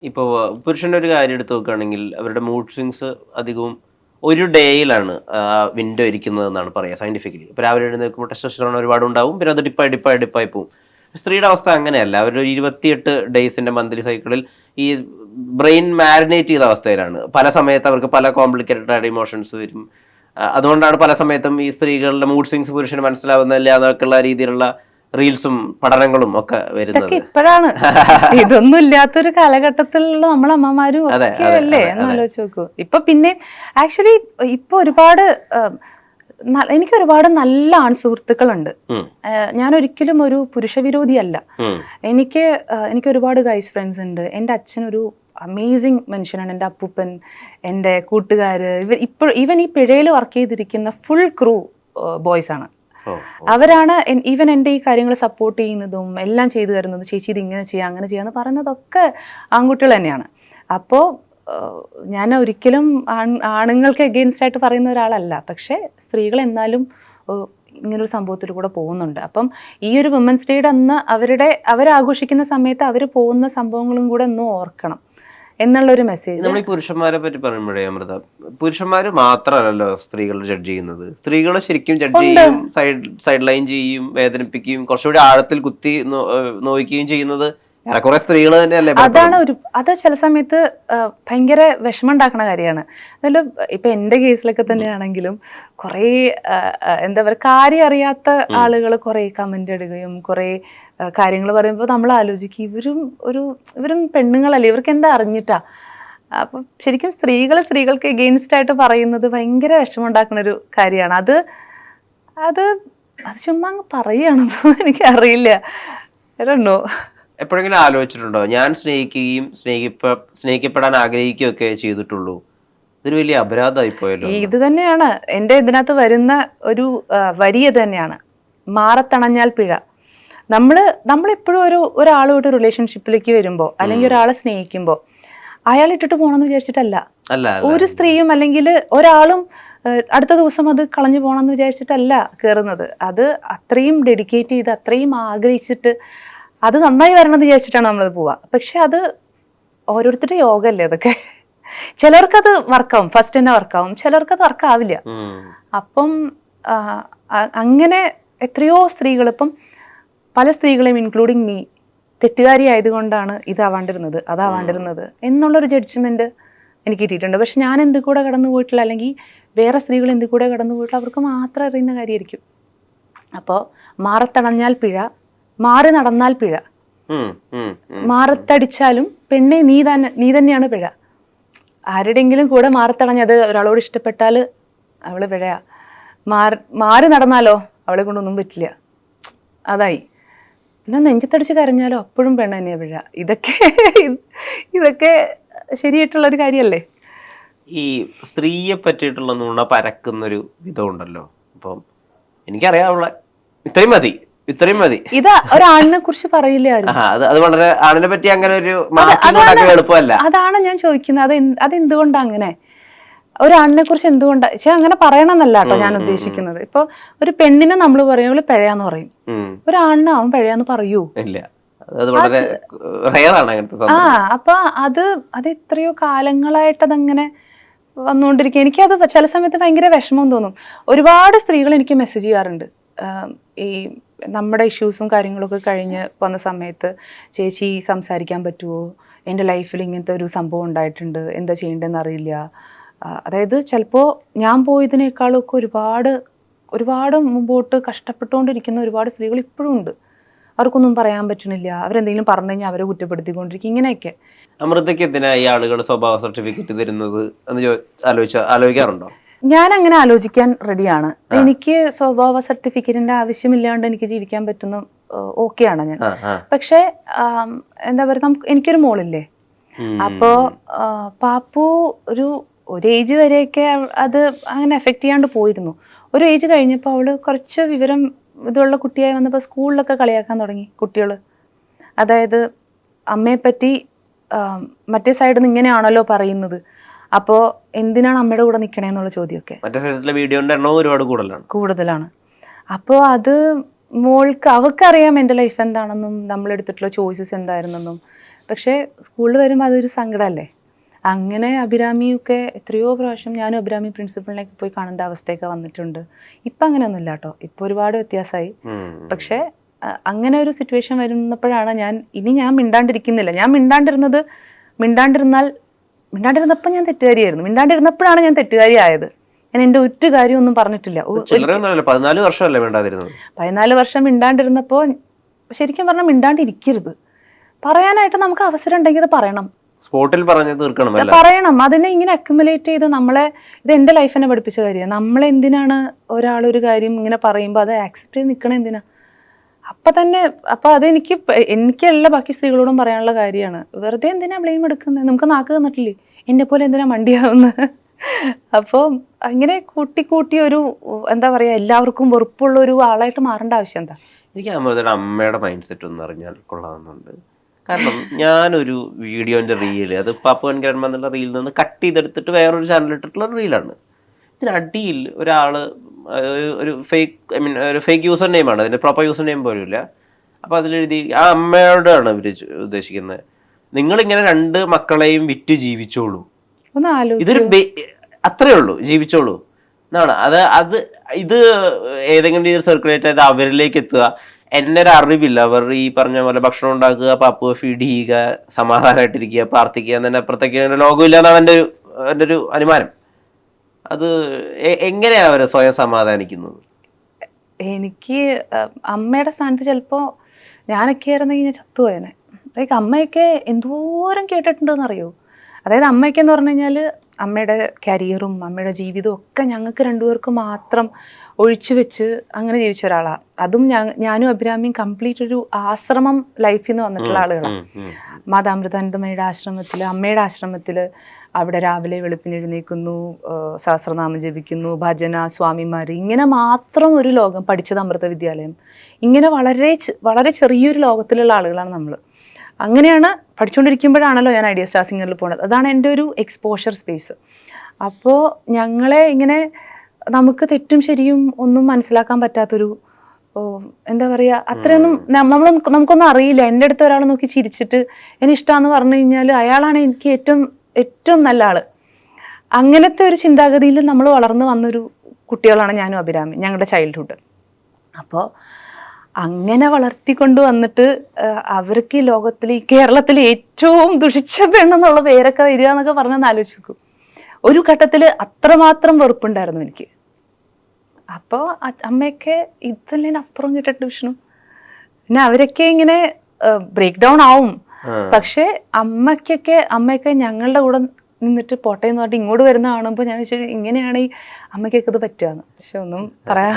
ഇപ്പോൾ പുരുഷന്റെ ഒരു കാര്യം എടുത്ത് നോക്കുകയാണെങ്കിൽ അവരുടെ മൂഡ് സ്വിങ്സ് അധികവും ഒരു ഡേയിലാണ് വിൻഡോ ഇരിക്കുന്നതെന്നാണ് പറയുക സയന്റിഫിക്കലി. ഇപ്പോൾ രാവിലെ എഴുന്നേൽക്കുമ്പോൾ ടെസ്റ്റോസ്റ്ററോൺ ഒരുപാട് ഉണ്ടാവും, പിന്നെ അത് ഡിപ്പായി പോകും. സ്ത്രീയുടെ അവസ്ഥ അങ്ങനെയല്ല. അവരൊരു 28 ഡേയ്സിന്റെ മന്ത്ലി സൈക്കിളിൽ ഈ ബ്രെയിൻ മാരിനേറ്റ് ചെയ്ത അവസ്ഥയിലാണ്. പല സമയത്ത് അവർക്ക് പല കോംപ്ലിക്കേറ്റഡ് ആയിട്ട് ഇമോഷൻസ് വരും. അതുകൊണ്ടാണ് പല സമയത്തും ഈ സ്ത്രീകളുടെ മൂഡ് സ്വിങ്സ് പുരുഷന് മനസ്സിലാവുന്നില്ല എന്നൊക്കെയുള്ള രീതിയിലുള്ള റീൽസും പഠനങ്ങളും ഒക്കെ വരുന്നത് ഇപ്പോഴാണ്. ഇതൊന്നും ഇല്ലാത്തൊരു കാലഘട്ടത്തിലുള്ള നമ്മളെ അമ്മമാരും ഒക്കെ അല്ലേ എന്നാലോചിച്ച് നോക്കൂ. ഇപ്പൊ പിന്നെ ആക്ച്വലി ഇപ്പൊ ഒരുപാട് എനിക്ക് ഒരുപാട് നല്ല ആൺസുഹൃത്തുക്കളുണ്ട്. ഞാൻ ഒരിക്കലും ഒരു പുരുഷവിരോധിയല്ല. എനിക്ക് ഒരുപാട് ഗൈസ് ഫ്രണ്ട്സ് ഉണ്ട്. എൻ്റെ അച്ഛനൊരു അമേസിങ് മനുഷ്യനാണ്. എൻ്റെ അപ്പൂപ്പൻ, എൻ്റെ കൂട്ടുകാര്, ഈവൻ ഈ പിഴയിൽ വർക്ക് ചെയ്തിരിക്കുന്ന ഫുൾ ക്രൂ ബോയ്സ് ആണ്. അവരാണ് ഈവൻ എൻ്റെ ഈ കാര്യങ്ങൾ സപ്പോർട്ട് ചെയ്യുന്നതും എല്ലാം ചെയ്തു തരുന്നതും. ചേച്ചി ഇത് ഇങ്ങനെ ചെയ്യാം അങ്ങനെ ചെയ്യാന്ന് പറയുന്നതൊക്കെ ആൺകുട്ടികൾ തന്നെയാണ്. അപ്പോൾ ഞാൻ ഒരിക്കലും ആണുങ്ങൾക്ക് എഗെയിൻസ്റ്റ് ആയിട്ട് പറയുന്ന ഒരാളല്ല. പക്ഷേ സ്ത്രീകൾ എന്നാലും ഇങ്ങനൊരു സംഭവത്തിൽ കൂടെ പോകുന്നുണ്ട്. അപ്പം ഈ ഒരു വിമൻസ് ഡേയുടെ അന്ന് അവരാഘോഷിക്കുന്ന സമയത്ത് അവർ പോകുന്ന സംഭവങ്ങളും കൂടെ ഒന്ന് ഓർക്കണം എന്നുള്ളൊരു മെസ്സേജ്. നമ്മൾ ഈ പുരുഷന്മാരെ പറ്റി പറയുമ്പോഴേ അമൃത, പുരുഷന്മാര് മാത്രമല്ലല്ലോ സ്ത്രീകൾ ജഡ്ജ് ചെയ്യുന്നത്. സ്ത്രീകൾ ശരിക്കും ജഡ്ജ് ചെയ്യും, സൈഡ് ലൈൻ ചെയ്യും, വേദനിപ്പിക്കുകയും കുറച്ചുകൂടി ആഴത്തിൽ കുത്തി നോക്കുകയും ചെയ്യുന്നത് ഏറെക്കുറെ സ്ത്രീകൾ തന്നെയല്ലേ. അത് ചില സമയത്ത് ഭയങ്കര വിഷമം ഉണ്ടാക്കുന്ന കാര്യമാണ്. എന്നാലും ഇപ്പൊ എൻ്റെ കേസിലൊക്കെ തന്നെയാണെങ്കിലും കുറേ എന്താ പറയുക, കാര്യം അറിയാത്ത ആളുകൾ കുറേ കമന്റ് ഇടുകയും കുറേ കാര്യങ്ങൾ പറയുമ്പോൾ നമ്മൾ ആലോചിക്കും ഇവരും പെണ്ണുങ്ങളല്ലേ, ഇവർക്ക് എന്താ അറിഞ്ഞിട്ടാ. അപ്പം ശരിക്കും സ്ത്രീകൾക്ക് എഗെയിൻസ്റ്റ് ആയിട്ട് പറയുന്നത് ഭയങ്കര വിഷമം ഉണ്ടാക്കുന്ന ഒരു കാര്യമാണ്. അത് ചുമ്മാ അങ്ങ് പറയുകയാണെന്നോ എനിക്കറിയില്ല. ഐ എപ്പോഴെങ്കിലും ആലോചിച്ചിട്ടുണ്ടോ, ഞാൻ സ്നേഹിക്കുകയും സ്നേഹിക്കപ്പെടാൻ ആഗ്രഹിക്കുകയും ഒക്കെ ചെയ്തിട്ടുള്ളൂ, ഇതൊരു വലിയ അപരാധമായി പോയല്ലോ? ഇത് തന്നെയാണ് എൻ്റെ ഇതിനകത്ത് വരുന്ന ഒരു വരി തന്നെയാണ്, മാറത്തണഞ്ഞാൽ പിഴ. നമ്മളെപ്പോഴും ഒരാളുമായിട്ട് റിലേഷൻഷിപ്പിലേക്ക് വരുമ്പോൾ അല്ലെങ്കിൽ ഒരാളെ സ്നേഹിക്കുമ്പോൾ അയാൾ ഇട്ടിട്ട് പോകണമെന്ന് വിചാരിച്ചിട്ടല്ല ഒരു സ്ത്രീയും അല്ലെങ്കിൽ ഒരാളും അടുത്ത ദിവസം അത് കളഞ്ഞു പോകണമെന്ന് വിചാരിച്ചിട്ടല്ല കയറുന്നത്. അത് അത്രയും ഡെഡിക്കേറ്റ് ചെയ്ത് അത്രയും ആഗ്രഹിച്ചിട്ട് അത് നന്നായി വരണമെന്ന് വിചാരിച്ചിട്ടാണ് നമ്മളത് പോവുക. പക്ഷെ അത് ഓരോരുത്തരുടെ യോഗമല്ലേ അതൊക്കെ. ചിലർക്കത് വർക്കാവും, ഫസ്റ്റ് തന്നെ വർക്കാവും, ചിലർക്കത് വർക്കാവില്ല. അപ്പം അങ്ങനെ എത്രയോ സ്ത്രീകൾ, ഇപ്പം പല സ്ത്രീകളെയും ഇൻക്ലൂഡിങ് മീ തെറ്റുകാരി ആയതുകൊണ്ടാണ് ഇതാവാണ്ടിരുന്നത് അതാവാണ്ടിരുന്നത് എന്നുള്ളൊരു ജഡ്ജ്മെന്റ് എനിക്ക് കിട്ടിയിട്ടുണ്ട്. പക്ഷെ ഞാൻ എന്ത് കൂടെ കടന്നു പോയിട്ടില്ല, അല്ലെങ്കിൽ വേറെ സ്ത്രീകൾ എന്ത് കൂടെ കടന്നു പോയിട്ടില്ല, അവർക്ക് മാത്രം അറിയുന്ന കാര്യമായിരിക്കും. അപ്പോൾ മാറത്തണഞ്ഞാൽ പിഴ, മാറി നടന്നാൽ പിഴ, മാറത്തടിച്ചാലും പെണ്ണെ നീ തന്നെയാണ് പിഴ. ആരുടെങ്കിലും കൂടെ മാറത്തടഞ്ഞത് ഒരാളോട് ഇഷ്ടപ്പെട്ടാൽ അവള് പിഴയാ. മാറി നടന്നാലോ അവളെ കൊണ്ടൊന്നും പറ്റില്ല, അതായി. പിന്നെ നെഞ്ചത്തടിച്ച് കരഞ്ഞാലോ അപ്പോഴും പെണ്ണ് തന്നെയാ പിഴ. ഇതൊക്കെ ശരിയായിട്ടുള്ളൊരു കാര്യമല്ലേ? ഈ സ്ത്രീയെ പറ്റിയിട്ടുള്ള നുണ പരക്കുന്നൊരു വിധം ഉണ്ടല്ലോ. അപ്പം എനിക്കറിയാവുള്ള ഇത്രയും മതി. ഇത് ഒരാണിനെ കുറിച്ച് പറയില്ല. അത് വളരെ ആണിനെ പറ്റി അങ്ങനെ ഒരു എളുപ്പമല്ല. അതാണ് ഞാൻ ചോദിക്കുന്നത്. അതെന്തുകൊണ്ടാ അങ്ങനെ? ഒരാണിനെ കുറിച്ച് എന്തുകൊണ്ടാ അങ്ങനെ പറയണമെന്നല്ല കേട്ടോ ഞാൻ ഉദ്ദേശിക്കുന്നത്. ഇപ്പൊ ഒരു പെണ്ണിനെ നമ്മൾ പറയും അവള് പിഴയാന്ന് പറയും, ഒരാണിനെ അവൻ പിഴയാന്ന് പറയൂ? അപ്പൊ അത് എത്രയോ കാലങ്ങളായിട്ട് അതങ്ങനെ വന്നുകൊണ്ടിരിക്കുക. എനിക്കത് ചില സമയത്ത് ഭയങ്കര വിഷമം തോന്നും. ഒരുപാട് സ്ത്രീകൾ എനിക്ക് മെസ്സേജ് ചെയ്യാറുണ്ട്. ഈ നമ്മുടെ ഇഷ്യൂസും കാര്യങ്ങളൊക്കെ കഴിഞ്ഞ് വന്ന സമയത്ത്, ചേച്ചി സംസാരിക്കാൻ പറ്റുമോ, എൻ്റെ ലൈഫിൽ ഇങ്ങനത്തെ ഒരു സംഭവം ഉണ്ടായിട്ടുണ്ട്, എന്താ ചെയ്യേണ്ടതെന്ന് അറിയില്ല. അതായത് ചിലപ്പോൾ ഞാൻ പോയതിനേക്കാളൊക്കെ ഒരുപാട് മുമ്പോട്ട് കഷ്ടപ്പെട്ടുകൊണ്ടിരിക്കുന്ന ഒരുപാട് സ്ത്രീകൾ ഇപ്പോഴും ഉണ്ട്. അവർക്കൊന്നും പറയാൻ പറ്റണില്ല, അവരെന്തെങ്കിലും പറഞ്ഞു കഴിഞ്ഞാൽ അവരെ കുറ്റപ്പെടുത്തിക്കൊണ്ടിരിക്കും. ഇങ്ങനെയൊക്കെ. അമൃതയ്ക്ക് എന്തിനാ ഈ ആളുകൾ സ്വഭാവ സർട്ടിഫിക്കറ്റ് തരുന്നത് എന്ന് ആലോചിക്കാറുണ്ടോ? ഞാൻ അങ്ങനെ ആലോചിക്കാൻ റെഡിയാണ്. എനിക്ക് സ്വഭാവ സർട്ടിഫിക്കറ്റിന്റെ ആവശ്യമില്ലാണ്ട് എനിക്ക് ജീവിക്കാൻ പറ്റുന്ന ഓക്കെയാണ് ഞാൻ. പക്ഷെ എന്താ പറയുക, എനിക്കൊരു മോളില്ലേ. അപ്പോ പാപ്പു ഒരു ഏജ് വരെയൊക്കെ അത് അങ്ങനെ എഫക്റ്റ് ചെയ്യാണ്ട് പോയിരുന്നു. ഒരു ഏജ് കഴിഞ്ഞപ്പോൾ അവള് കുറച്ച് വിവരം ഇതുള്ള കുട്ടിയായി വന്നപ്പോൾ സ്കൂളിലൊക്കെ കളിയാക്കാൻ തുടങ്ങി കുട്ടികൾ. അതായത് അമ്മയെപ്പറ്റി മറ്റേ സൈഡിൽ നിന്ന് ഇങ്ങനെയാണല്ലോ പറയുന്നത്, അപ്പോൾ എന്തിനാണ് അമ്മയുടെ കൂടെ നിൽക്കണേന്നുള്ള ചോദ്യമൊക്കെ കൂടുതലാണ്. അപ്പോൾ അത് മോൾക്ക് അവൾക്കറിയാം എൻ്റെ ലൈഫ് എന്താണെന്നും നമ്മളെടുത്തിട്ടുള്ള ചോയ്സസ് എന്തായിരുന്നെന്നും. പക്ഷേ സ്കൂളിൽ വരുമ്പോൾ അതൊരു സങ്കടമല്ലേ. അങ്ങനെ അഭിരാമിയൊക്കെ എത്രയോ പ്രാവശ്യം ഞാനും അഭിരാമി പ്രിൻസിപ്പളിനെയൊക്കെ പോയി കാണേണ്ട അവസ്ഥയൊക്കെ വന്നിട്ടുണ്ട്. ഇപ്പം അങ്ങനെയൊന്നുമില്ല കേട്ടോ, ഇപ്പം ഒരുപാട് വ്യത്യാസമായി. പക്ഷേ അങ്ങനെ ഒരു സിറ്റുവേഷൻ വരുന്നപ്പോഴാണ് ഞാൻ മിണ്ടാണ്ടിരിക്കുന്നില്ല. ഞാൻ മിണ്ടാണ്ടിരുന്നപ്പോൾ ഞാൻ തെറ്റുകാരിയായിരുന്നു. മിണ്ടാണ്ടിരുന്നപ്പോഴാണ് ഞാൻ തെറ്റുകാരി ആയത്. ഞാൻ എൻ്റെ ഒറ്റ കാര്യമൊന്നും പറഞ്ഞിട്ടില്ല. 14 വർഷമല്ലേ മിണ്ടാതിരുന്നത്? 14 വർഷം മിണ്ടാണ്ടിരുന്നപ്പോൾ ശരിക്കും പറഞ്ഞാൽ മിണ്ടാണ്ടിരിക്കരുത്. പറയാനായിട്ട് നമുക്ക് അവസരം ഉണ്ടെങ്കിൽ അത് പറയണം, സ്പോട്ടിൽ പറഞ്ഞു തീർക്കണം, പറയണം. അതിനെ ഇങ്ങനെ അക്യുമുലേറ്റ് ചെയ്ത് ഇത് എൻ്റെ ലൈഫിനെ പഠിപ്പിച്ച കാര്യമാണ്. നമ്മളെന്തിനാണ് ഒരാളൊരു കാര്യം ഇങ്ങനെ പറയുമ്പോൾ അത് ആക്സെപ്റ്റ് ചെയ്ത് നിൽക്കണം എന്തിനാ? അപ്പം എനിക്കല്ല ബാക്കി സ്ത്രീകളോടും പറയാനുള്ള കാര്യമാണ്. വെറുതെ എന്തിനാ ബ്ലെയിം എടുക്കുന്നത്? നമുക്ക് നാക്ക് തന്നിട്ടില്ലേ? എന്നെ പോലെ എന്തിനാ മണ്ടിയാവുന്നത്? അപ്പോൾ അങ്ങനെ കൂട്ടി ഒരു എന്താ പറയുക, എല്ലാവർക്കും വെറുപ്പുള്ള ഒരു ആളായിട്ട് മാറേണ്ട ആവശ്യം എന്താ? എനിക്ക് അമ്മയുടെ മൈൻഡ് സെറ്റ് ഒന്ന് അറിഞ്ഞാൽ കൊള്ളാവുന്നുണ്ട്. കാരണം ഞാനൊരു വീഡിയോൻ്റെ റീല്, അത് പാപ്പുവൻ ഗ്രാൻഡ്മ എന്നുള്ള റീലിൽ നിന്ന് കട്ട് ചെയ്തെടുത്തിട്ട് വേറൊരു ചാനൽ ഇട്ടിട്ടുള്ള റീലാണ്. ഇതിനടിയിൽ ഒരാള് ഒരു ഫേക്ക് യൂസർ നെയിമാണ്, അതിൻ്റെ പ്രോപ്പർ യൂസർ നെയിം പോലും ഇല്ല. അപ്പോൾ അതിലെഴുതി, ആ അമ്മയോടാണ് ഇവർ ഉദ്ദേശിക്കുന്നത്, നിങ്ങളിങ്ങനെ 2 മക്കളെയും വിറ്റ് ജീവിച്ചോളൂ, ഇതൊരു അത്രേ ഉള്ളൂ, ജീവിച്ചോളൂ എന്നാണ്. ഇത് ഏതെങ്കിലും രീതിയിൽ സർക്കുലേറ്റ് ചെയ്ത് അവരിലേക്ക് എത്തുക. എൻ്റെ ഒരു അറിവില്ല, അവർ ഈ പറഞ്ഞ പോലെ ഭക്ഷണം ഉണ്ടാക്കുക, പാപ്പുവ ഫീഡ് ചെയ്യുക, സമാധാനമായിട്ടിരിക്കുക, പ്രാർത്ഥിക്കുക എന്നതിന് അപ്പുറത്തേക്ക് ലോകമില്ല എന്നാണ് എൻ്റെ ഒരു അനുമാനം. അത് എങ്ങനെയാ അവരെ സ്വയം സമാധാനിക്കുന്നത്? എനിക്ക് അമ്മയുടെ സ്ഥാനത്ത് ചിലപ്പോൾ ഞാനൊക്കെ ആയിരുന്നെങ്കിൽ ഞാൻ ചത്തുപോയനെ. ലൈക്ക് അമ്മയൊക്കെ എന്തോരം കേട്ടിട്ടുണ്ടെന്ന് അറിയോ? അതായത് അമ്മയ്ക്കെന്ന് പറഞ്ഞു കഴിഞ്ഞാൽ അമ്മയുടെ കരിയറും അമ്മയുടെ ജീവിതവും ഒക്കെ ഞങ്ങൾക്ക് 2 പേർക്ക് മാത്രം ഒഴിച്ചു വെച്ച് അങ്ങനെ ജീവിച്ച ഒരാളാണ്. അതും ഞാനും അഭിരാമിയും കംപ്ലീറ്റ് ഒരു ആശ്രമം ലൈഫിൽ നിന്ന് വന്നിട്ടുള്ള ആളുകളാണ്. മാതാമൃതാനന്ദമയുടെ ആശ്രമത്തിൽ, അമ്മയുടെ ആശ്രമത്തിൽ അവിടെ രാവിലെ വെളുപ്പിന് എഴുന്നേൽക്കുന്നു, സഹസ്രനാമം ജപിക്കുന്നു, ഭജന, സ്വാമിമാർ, ഇങ്ങനെ മാത്രം ഒരു ലോകം. പഠിച്ചത് അമൃത വിദ്യാലയം. ഇങ്ങനെ വളരെ ചെറിയൊരു ലോകത്തിലുള്ള ആളുകളാണ് നമ്മൾ. അങ്ങനെയാണ് പഠിച്ചുകൊണ്ടിരിക്കുമ്പോഴാണല്ലോ ഞാൻ ഐഡിയ സ്റ്റാർ സിംഗറിൽ പോകുന്നത്. അതാണ് എൻ്റെ ഒരു എക്സ്പോഷർ സ്പേസ്. അപ്പോൾ ഞങ്ങളെ ഇങ്ങനെ നമുക്ക് തെറ്റും ശരിയും ഒന്നും മനസ്സിലാക്കാൻ പറ്റാത്തൊരു, എന്താ പറയുക, അത്രയൊന്നും നമുക്കൊന്നും അറിയില്ല. എൻ്റെ അടുത്ത് ഒരാൾ നോക്കി ചിരിച്ചിട്ട് എന്നെ ഇഷ്ടമാണെന്ന് പറഞ്ഞു കഴിഞ്ഞാൽ അയാളാണ് എനിക്ക് ഏറ്റവും നല്ല ആള്. അങ്ങനത്തെ ഒരു ചിന്താഗതിയിൽ നമ്മൾ വളർന്നു വന്നൊരു കുട്ടികളാണ് ഞാനും അഭിരാമി, ഞങ്ങളുടെ ചൈൽഡ്ഹുഡ്. അപ്പോൾ അങ്ങനെ വളർത്തിക്കൊണ്ട് വന്നിട്ട് അവർക്ക് ഈ ലോകത്തിൽ, ഈ കേരളത്തിൽ ഏറ്റവും ദുഷിച്ച പെണ്ണെന്നുള്ള പേരൊക്കെ വരിക എന്നൊക്കെ പറഞ്ഞൊന്ന് ആലോചിക്കും. ഒരു ഘട്ടത്തിൽ അത്രമാത്രം വെറുപ്പുണ്ടായിരുന്നു എനിക്ക്. അപ്പോൾ അമ്മയൊക്കെ ഇതല്ലേ അപ്പുറം കേട്ടിട്ട് വിഷ്ണു, പിന്നെ അവരൊക്കെ ഇങ്ങനെ ബ്രേക്ക് ഡൗൺ ആവും. പക്ഷെ അമ്മയൊക്കെ ഞങ്ങളുടെ കൂടെ നിന്നിട്ട് പോട്ടെ എന്ന് പറഞ്ഞിട്ട് ഇങ്ങോട്ട് വരുന്ന കാണുമ്പോൾ ഞാൻ വെച്ചാൽ ഇങ്ങനെയാണ് ഈ അമ്മയ്ക്കൊക്കെ ഇത് പറ്റുകയെന്ന്. പക്ഷെ ഒന്നും പറയാ